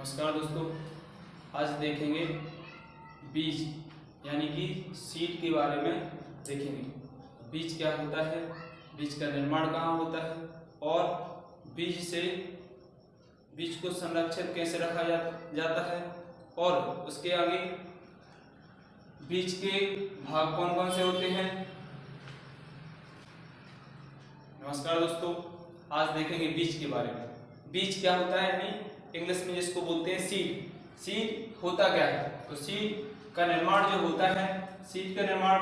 नमस्कार दोस्तों, आज देखेंगे बीज यानी कि सीड के बारे में देखेंगे। बीज क्या होता है, बीज का निर्माण कहाँ होता है और बीज को संरक्षित कैसे रखा जाता है और उसके आगे बीज के भाग कौन कौन से होते हैं। नमस्कार दोस्तों, आज देखेंगे बीज के बारे में। बीज क्या होता है यानी इंग्लिश में जिसको बोलते हैं सीड। सीड होता क्या है, तो सीड का निर्माण जो होता है, सीड का निर्माण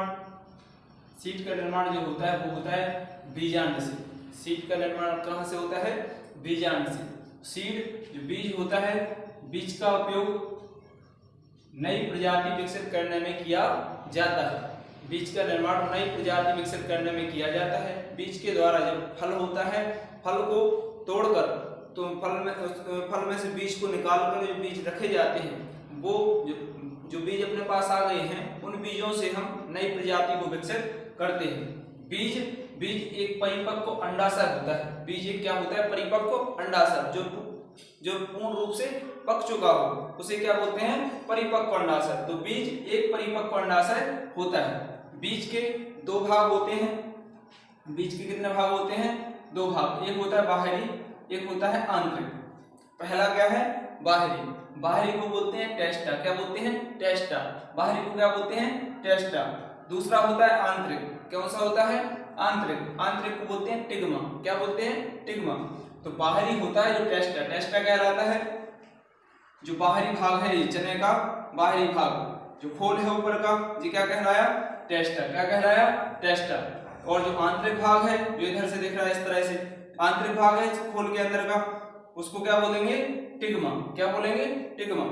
जो होता है वो होता है बीजांड से। सीड का निर्माण कहाँ से होता है, बीजांड से। सीड जो बीज होता है, बीज का उपयोग नई प्रजाति विकसित करने में किया जाता है। बीज का निर्माण नई प्रजाति विकसित करने में किया जाता है। बीज के द्वारा जब फल होता है, फल को तोड़कर तो फल में से बीज को निकालकर जो बीज रखे जाते हैं, वो जो बीज अपने पास आ गए हैं, उन बीजों से हम नई प्रजाति को विकसित करते हैं। बीज एक परिपक्व अंडाशय होता है। बीज एक क्या होता है, परिपक्व अंडाशय। जो पूर्ण रूप से पक चुका हो उसे क्या बोलते हैं, परिपक्व अंडाशय। तो बीज एक परिपक्व अंडाशय होता है। बीज के दो भाग होते हैं। बीज के कितने भाग होते हैं, दो भाग। एक होता है बाहरी, एक होता है आंतरिक। पहला क्या है, बाहरी। बाहरी को बोलते हैं टेस्टा। क्या बोलते हैं, टेस्टा। बाहरी को क्या बोलते हैं, टेस्टा। दूसरा होता है आंतरिक। कौन सा होता है, आंतरिक। आंतरिक को बोलते हैं टिग्मा। क्या बोलते हैं, टिग्मा। तो बाहरी होता है जो टेस्टा। टेस्टा कहलाता है जो बाहरी भाग है, चने का बाहरी भाग, जो खोल है ऊपर का, ये क्या कहलाया, टेस्टा। क्या कहलाया, टेस्टा। और जो आंतरिक भाग है, जो इधर से दिख रहा है इस तरह से, आंतरिक भाग है खोल के अंदर का, उसको क्या बोलेंगे, टिग्मा। क्या बोलेंगे, टिग्मा।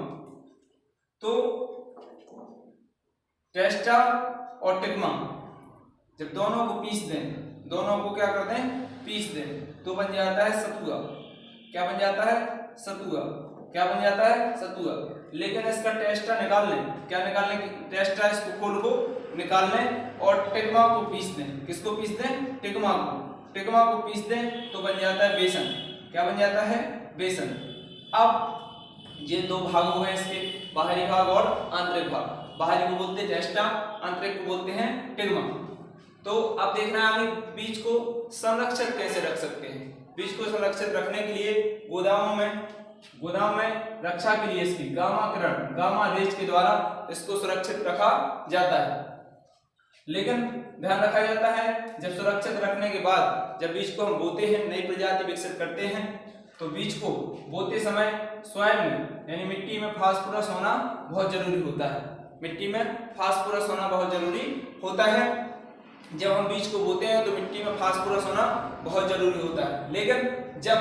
तो टेस्टा और टिग्मा जब दोनों को पीस दें, दोनों को क्या करते हैं, पीस दें, तो बन जाता है सतुआ। क्या बन जाता है, सतुआ। क्या बन जाता है, सतुआ। लेकिन इसका टेस्टा निकाल लें। क्या निकाल लें, टेस्टा, इसको खोल को निकाल लें और टिग्मा को पीस दें। किसको पीस दें, टिग्मा को। टिग्मा को पीस दें तो बन जाता है बेसन। क्या बन जाता है, बेसन। अब ये दो भाग हो गए इसके, बाहरी भाग और आंतरिक भाग। बाहरी को बोलते हैं टेस्टा, आंतरिक को बोलते हैं टिग्मा। तो अब देखना है हमें बीज को संरक्षित कैसे रख सकते हैं। बीज को संरक्षित रखने के लिए गोदाम में रक्षा के लिए इसकी गामा रेज के द्वारा इसको सुरक्षित रखा जाता है। लेकिन ध्यान रखा जाता है, जब सुरक्षित रखने के बाद जब बीज को हम बोते हैं, नई प्रजाति विकसित करते हैं, तो बीज को बोते समय सॉइल में यानी मिट्टी में फास्फोरस होना बहुत जरूरी होता है। मिट्टी में फास्फोरस होना बहुत जरूरी होता है। जब हम बीज को बोते हैं तो मिट्टी में फास्फोरस होना बहुत जरूरी होता है। लेकिन जब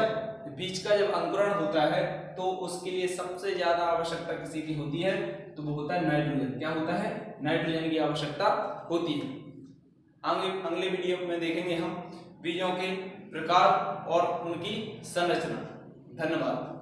बीज का अंकुरण होता है तो उसके लिए सबसे ज्यादा आवश्यकता किसी की होती है, तो वो होता है नाइट्रोजन। क्या होता है, नाइट्रोजन की आवश्यकता होती है। अगले वीडियो में देखेंगे हम बीजों के प्रकार और उनकी संरचना। धन्यवाद।